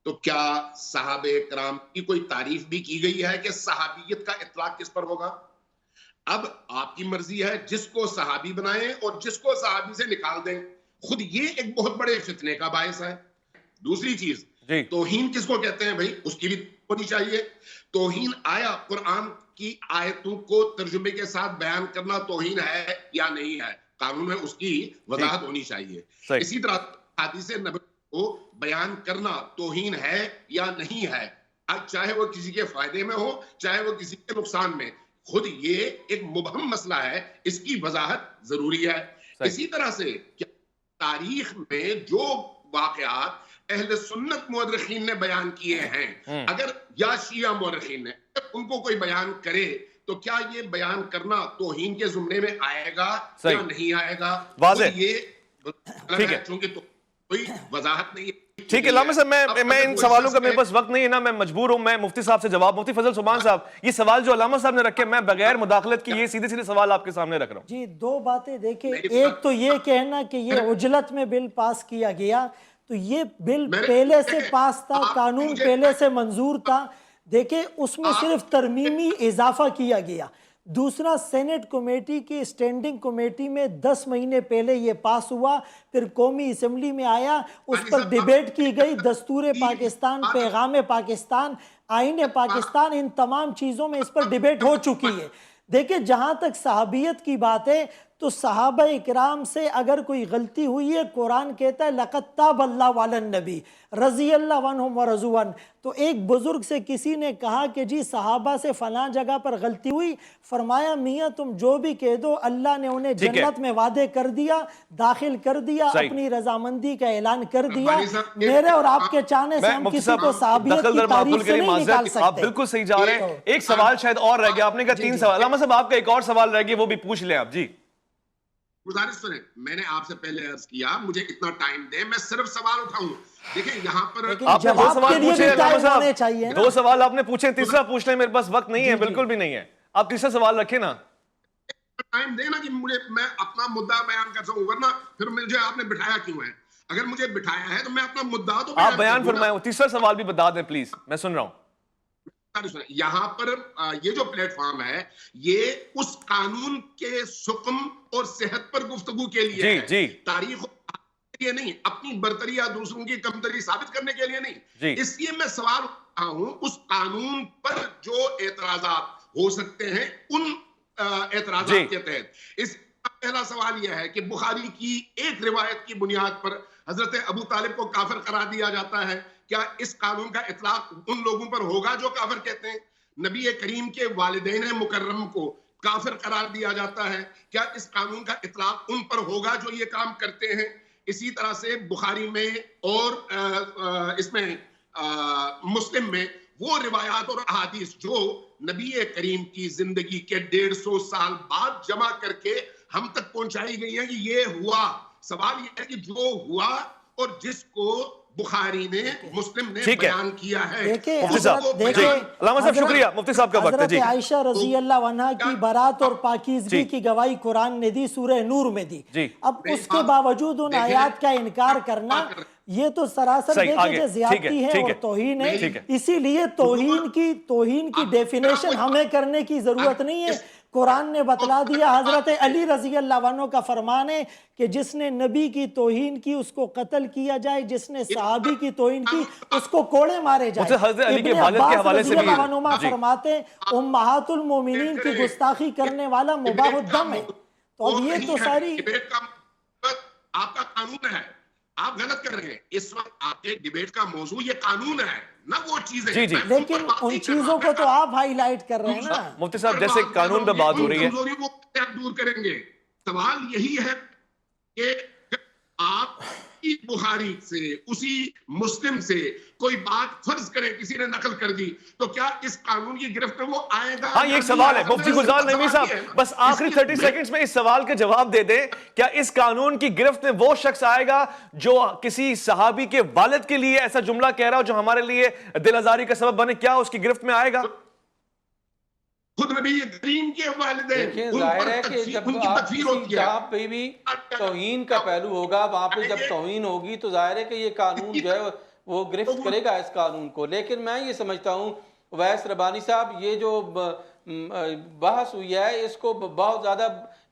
تو کیا صحابہ کرام کی کوئی تعریف بھی کی گئی ہے کہ صحابیت کا اطلاق کس پر ہوگا؟ اب آپ کی مرضی ہے، جس کو صحابی بنائیں اور جس کو صحابی سے نکال دیں. خود یہ ایک بہت بڑے فتنے کا باعث ہے. دوسری چیز، توہین کس کو کہتے ہیں بھائی؟ اس کی بھی ہونی چاہیے. توہین آیا قرآن کی آیتوں کو ترجمے کے ساتھ بیان کرنا توہین ہے یا نہیں ہے؟ قانون میں اس کی وضاحت ہونی چاہیے. اسی طرح حدیث نبوی کو بیان کرنا توہین ہے یا نہیں ہے، چاہے وہ کسی کے فائدے میں ہو چاہے وہ کسی کے نقصان میں. خود یہ ایک مبہم مسئلہ ہے، اس کی وضاحت ضروری ہے. اسی طرح سے تاریخ میں جو واقعات اہل سنت مورخین نے بیان کیے ہیں، اگر یا شیعہ مورخین نے ان کو کوئی بیان کرے تو کیا یہ بیان کرنا توہین کے زمرے میں آئے گا یا نہیں آئے گا؟ واضح. یہ چونکہ کوئی وضاحت نہیں ہے. ٹھیک ہے علامہ صاحب، میں ان سوالوں کا میرے پاس وقت نہیں ہے نا، میں مجبور ہوں میں مفتی صاحب سے جواب. مفتی فضل سبحان صاحب، یہ سوال جو علامہ صاحب نے رکھے، میں بغیر مداخلت کی یہ سیدھے سیدھے سوال آپ کے سامنے رکھ رہا ہوں. جی، 2 باتیں دیکھیں. ایک تو یہ کہنا کہ یہ عجلت میں بل پاس کیا گیا، تو یہ بل پہلے سے پاس تھا، قانون پہلے سے منظور تھا. دیکھیں اس میں صرف ترمیمی اضافہ کیا گیا. دوسرا سینٹ کمیٹی کی اسٹینڈنگ کمیٹی میں 10 مہینے پہلے یہ پاس ہوا, پھر قومی اسمبلی میں آیا, اس پر ڈیبیٹ کی گئی. دستور پاکستان, پیغام پاکستان, آئین پاکستان, ان تمام چیزوں میں اس پر ڈیبیٹ ہو چکی ہے. دیکھیں جہاں تک صحابیت کی بات ہے تو صحابہ اکرام سے اگر کوئی غلطی ہوئی ہے, قرآن کہتا ہے لَقَدْ تَابَ اللَّهُ عَلَى النَّبِيِّ رضی اللہ عنہم ورضوا عنہ. تو ایک بزرگ سے کسی نے کہا کہ جی صحابہ سے فلاں جگہ پر غلطی ہوئی, فرمایا میاں تم جو بھی کہہ دو, اللہ نے انہیں جنت میں وعدے کر دیا, داخل کر دیا, اپنی رضامندی کا اعلان کر دیا. میرے اور آپ کے چاہنے سے ہم کسی کو صحابیت کی تعریف سے نہیں نکال سکتے. آپ بالکل صحیح جا رہے ہیں. ایک سوال شاید اور رہ گیا, آپ نے کہا 3 سوال. علامہ صاحب آپ کا ایک اور سوال رہ گیا, وہ بھی پوچھ لیں آپ. جی گزارش سنیں, میں نے آپ سے پہلے عرض کیا مجھے اتنا ٹائم دیں, میں صرف سوال اٹھاؤں. دیکھیں یہاں پر آپ نے 2 سوال پوچھے علامہ صاحب, 2 سوال آپ نے پوچھے, تیسرا پوچھ لیں. میرے پاس وقت نہیں ہے, بالکل بھی نہیں ہے. آپ تیسرا سوال رکھیں نا, ٹائم دیں نا کہ میں اپنا مدعا بیان کر سکوں, ورنہ پھر مجھے آپ نے بٹھایا کیوں ہے؟ اگر مجھے بٹھایا ہے تو میں اپنا مدعا تو آپ بیان فرمائیں. تیسرا سوال بھی بتا دیں پلیز, میں سن رہا ہوں. یہاں پر یہ جو پلیٹ فارم ہے یہ اس قانون کے سقم اور صحت پر گفتگو کے لیے ہے, تاریخ کے لیے نہیں, اپنی برتری یا دوسروں کی کمتری ثابت کرنے کے لیے نہیں. اس لیے میں سوال اٹھا ہوں اس قانون پر جو اعتراضات ہو سکتے ہیں ان اعتراضات کے تحت. اس پہلا سوال یہ ہے کہ بخاری کی ایک روایت کی بنیاد پر حضرت ابو طالب کو کافر قرار دیا جاتا ہے. کیا اس قانون کا اطلاق ان لوگوں پر ہوگا جو کافر کہتے ہیں؟ نبی کریم کے والدین مکرم کو کافر قرار دیا جاتا ہے, کیا اس قانون کا اطلاق ان پر ہوگا جو یہ کام کرتے ہیں؟ اسی طرح سے بخاری میں اور اس میں مسلم میں وہ روایات اور احادیث جو نبی کریم کی زندگی کے 150 سال بعد جمع کر کے ہم تک پہنچائی گئی ہیں کہ یہ ہوا. سوال یہ ہے کہ جو ہوا اور جس کو بخاری نے مسلم نے بیان کیا ہے. مفتی صاحب, علامہ صاحب شکریہ. مفتی صاحب کا وقت ہے. حضرت عائشہ رضی اللہ عنہ کی برات اور پاکیزگی کی گواہی قرآن نے دی, سورہ نور میں دی. اب اس کے باوجود ان آیات کا انکار کرنا یہ تو سراسر دیکھیں زیادتی ہے اور توہین ہے. اسی لیے توہین کی ڈیفینیشن ہمیں کرنے کی ضرورت نہیں ہے. قرآن نے بتلا دیا. حضرت علی رضی اللہ عنہ کا فرمان ہے کہ جس نے نبی کی توہین کی اس کو قتل کیا جائے, جس نے صحابی کی توہین کی اس کو کوڑے مارے جائے. ابن عباس رضی اللہ عنہ فرماتے امہات المومنین کی گستاخی کرنے والا مباح الدم ہے. تو اب یہ تو ساری آپ کا قانون ہے, آپ غلط کر رہے ہیں. اس وقت آپ کے ڈیبیٹ کا موضوع یہ قانون ہے نہ وہ چیزیں. لیکن ان چیزوں کو تو آپ ہائی لائٹ کر رہے ہیں نا مفتی صاحب, جیسے قانون پہ بات ہو رہی ہے. وہ دور کریں گے. سوال یہی ہے کہ آپ بخاری سے اسی مسلم سے کوئی بات فرض کریں کسی نے نقل کر دی تو کیا اس قانون کی گرفت میں وہ آئے گا؟ ہاں یہ ایک سوال ہے. مفتی گلزار نعیمی صاحب, بس آخری 30 سیکنڈز میں اس سوال کے جواب دے دیں. کیا اس قانون کی گرفت میں وہ شخص آئے گا جو کسی صحابی کے والد کے لیے ایسا جملہ کہہ رہا ہو جو ہمارے لیے دل آزاری کا سبب بنے, کیا اس کی گرفت میں آئے گا؟ خود نبی کریم کے والدین, دیکھیں ظاہر ہے کہ جب آپ کسی کتاب پہ بھی توہین کا پہلو ہوگا, وہاں پہ جب توہین ہوگی تو ظاہر ہے کہ یہ قانون جو ہے وہ گرفت کرے گا اس قانون کو. لیکن میں یہ سمجھتا ہوں اویس ربانی صاحب, یہ جو بحث ہوئی ہے اس کو بہت زیادہ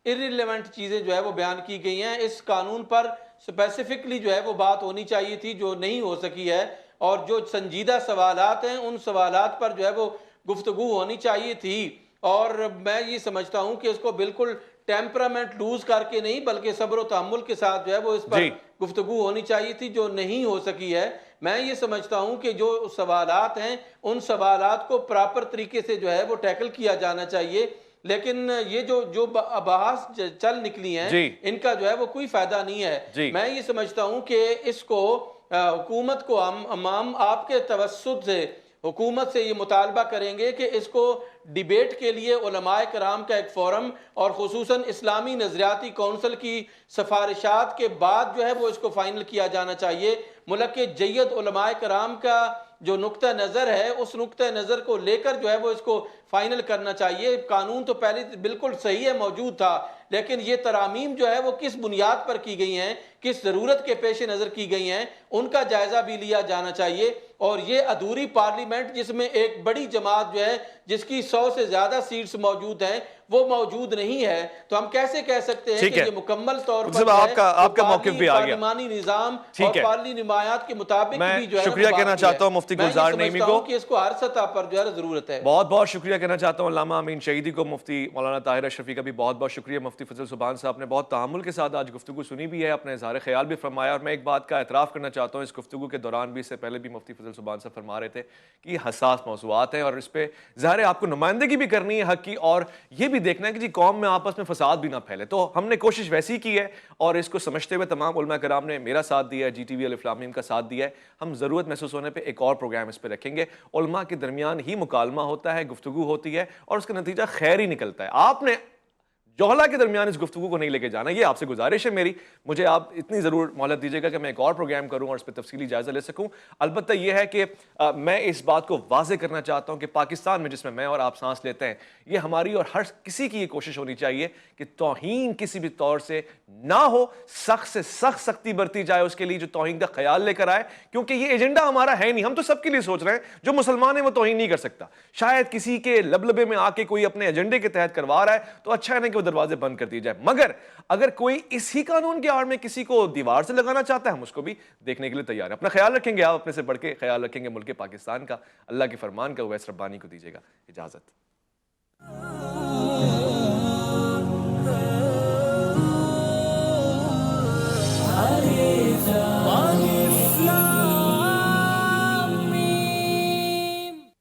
irrelevant چیزیں جو ہے وہ بیان کی گئی ہیں. اس قانون پر اسپیسیفکلی جو ہے وہ بات ہونی چاہیے تھی جو نہیں ہو سکی ہے, اور جو سنجیدہ سوالات ہیں ان سوالات پر جو ہے وہ گفتگو ہونی چاہیے تھی. اور میں یہ سمجھتا ہوں کہ اس کو بالکل ٹیمپرامنٹ لوز کر کے نہیں بلکہ صبر و تحمل کے ساتھ جو ہے وہ اس پر گفتگو ہونی چاہیے تھی جو نہیں ہو سکی ہے. میں یہ سمجھتا ہوں کہ جو سوالات ہیں ان سوالات کو پراپر طریقے سے جو ہے وہ ٹیکل کیا جانا چاہیے. لیکن یہ جو بحث چل نکلی ہیں ان کا جو ہے وہ کوئی فائدہ نہیں ہے. میں یہ سمجھتا ہوں کہ اس کو حکومت کو امام آپ کے توسط سے حکومت سے یہ مطالبہ کریں گے کہ اس کو ڈیبیٹ کے لیے علماء کرام کا ایک فورم اور خصوصاً اسلامی نظریاتی کونسل کی سفارشات کے بعد جو ہے وہ اس کو فائنل کیا جانا چاہیے. ملک کے جید علماء کرام کا جو نقطہ نظر ہے اس نقطہ نظر کو لے کر جو ہے وہ اس کو فائنل کرنا چاہیے. قانون تو پہلے بالکل صحیح ہے, موجود تھا, لیکن یہ ترامیم جو ہے وہ کس بنیاد پر کی گئی ہیں، کس ضرورت کے پیش نظر کی گئی ہیں، ان کا جائزہ بھی لیا جانا چاہیے. اور یہ ادھوری پارلیمنٹ جس میں ایک بڑی جماعت جو ہے جس کی 100 سے زیادہ سیٹس موجود ہیں وہ موجود نہیں ہے، تو ہم کیسے کہہ سکتے ہیں کہ یہ مکمل طور پر آپ کا موقف بھی آ گیا. پارلیمانی نظام اور پارلی نمایات کے مطابق بھی جو ہے شکریہ کہنا چاہتا ہوں مفتی گلزار نعیمی کو کہ اس کو ہر سطح پر جو ہے ضرورت ہے. بہت بہت شکریہ کہنا چاہتا ہوں علامہ امین شہیدی کو، مفتی مولانا طاہر اشرفی کا بھی بہت بہت شکریہ. مفتی فضل سبحان صاحب نے بہت تحمل کے ساتھ آج گفتگو سنی بھی ہے، اپنے اظہار خیال بھی فرمایا. اور میں ایک بات کا اعتراف کرنا چاہتا ہوں، اس گفتگو کے دوران بھی، اس سے پہلے بھی مفتی فضل سبحان صاحب فرما رہے تھے کہ یہ حساس موضوعات ہیں اور اس پہ ظاہر ہے آپ کو نمائندگی بھی کرنی ہے حق کی، اور یہ بھی دیکھنا ہے کہ جی قوم میں آپس میں فساد بھی نہ پھیلے. تو ہم نے کوشش ویسی کی ہے اور اس کو سمجھتے ہوئے تمام علماء کرام نے میرا ساتھ دیا ہے، جی ٹی وی الف لام میم کا ساتھ دیا ہے. ہم ضرورت محسوس ہونے پہ ایک اور پروگرام اس پہ رکھیں گے. علماء کے درمیان ہی مکالمہ ہوتا ہے، گفتگو ہوتی ہے اور اس کا نتیجہ خیر ہی نکلتا ہے. آپ نے جوہلا کے درمیان اس گفتگو کو نہیں لے کے جانا، یہ آپ سے گزارش ہے میری. مجھے آپ اتنی ضرور مہلت دیجیے گا کہ میں ایک اور پروگرام کروں اور اس پہ تفصیلی جائزہ لے سکوں. البتہ یہ ہے کہ میں اس بات کو واضح کرنا چاہتا ہوں کہ پاکستان میں جس میں اور آپ سانس لیتے ہیں، یہ ہماری اور ہر کسی کی یہ کوشش ہونی چاہیے کہ توہین کسی بھی طور سے نہ ہو، سخت سے سخت سختی برتی جائے اس کے لیے جو توہین کا خیال لے کر آئے، کیونکہ یہ ایجنڈا ہمارا ہے نہیں. ہم تو سب کے لیے سوچ رہے ہیں، جو مسلمان ہے وہ توہین نہیں کر سکتا. شاید کسی کے لبلبے میں آ کے کوئی اپنے ایجنڈے کے تحت کروا رہا ہے تو اچھا ہے نا کہ وہ دروازے بند کر دیے جائے. مگر اگر کوئی اسی قانون کی آڑ میں کسی کو دیوار سے لگانا چاہتا ہے، ہم اس کو بھی دیکھنے کے لیے تیار ہیں. اپنا خیال رکھیں گے، آپ اپنے سے بڑھ کے خیال رکھیں گے ملک پاکستان کا. اللہ کے فرمان کا اویس ربانی کو دیجیے گا اجازت.